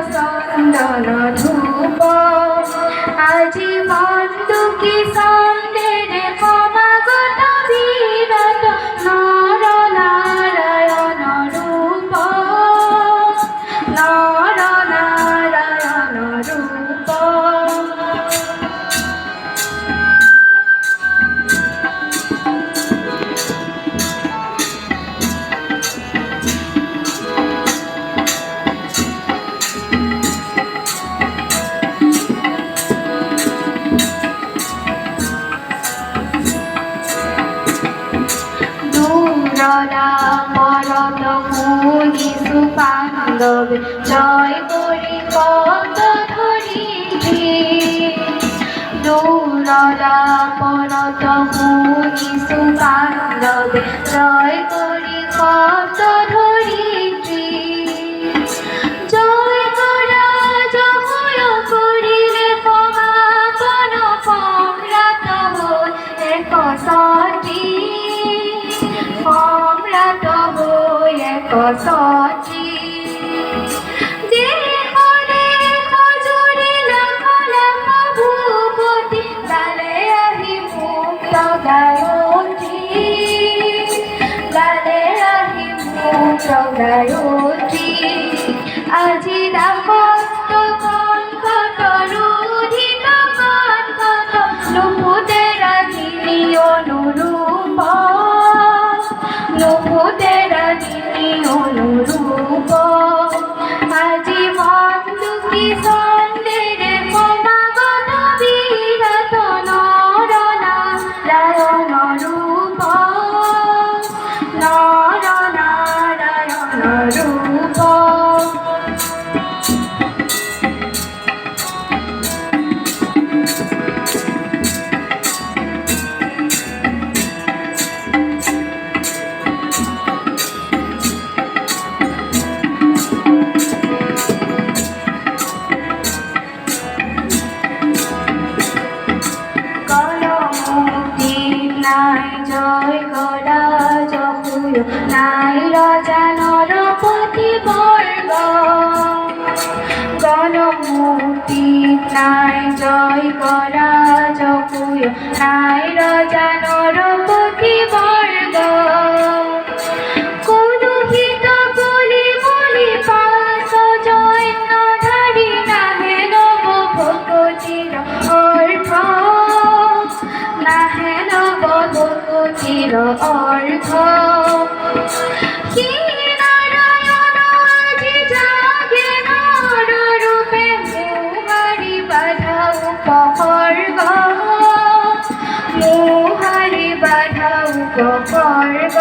চন্দন ধূপ আজি বন্ধু কি সন্দেহ সমাগত বিরত নর নারায়ণ রূপ নর নারায়ণ রূপ পরত মুনিষু পাণ্ডব জয় করি কত ধরিত্রী দূররা পরত মুনিষু পাণ্ডব জয় করি কত ধরিত্রী জয় করা জয় করিলে সমাপন সম্রাট হই এক সতী সম্রাট হই এক সতী দেহ দেহ জুড়ে লাখ লাখ ভূপতি গালে আহি মুক্ত গায়ত্রী গালে আহি মুক্ত গায়ত্রী আজি দাসত্ব কণ্ঠত রুধিত কণ্ঠত নুপুতে রাগিনী অনুরূপ নুপুতে রাগিনী অনুরূপ আজি বন্ধু কি সন্দেহ সমাগত বিরত নর নারায়ণ রূপ নর নারায়ণ রূপ নাই জয় গড়া জপুয় নাই রাজা নরপতি বর্গ গণমূর্তি নাই জয় গড়া জপুয় নাই রাজা নরপতি বর্গ কলুষিত কলি বলি পাশ জৈন ধারি নাহে নব ভগতির অর্থ নাহে নব ভগতির অর্থ কি নারায়ণ আজি জাগে নর রূপে মুহারি বাধা উপসর্গ মুহারি বাধা উপসর্গ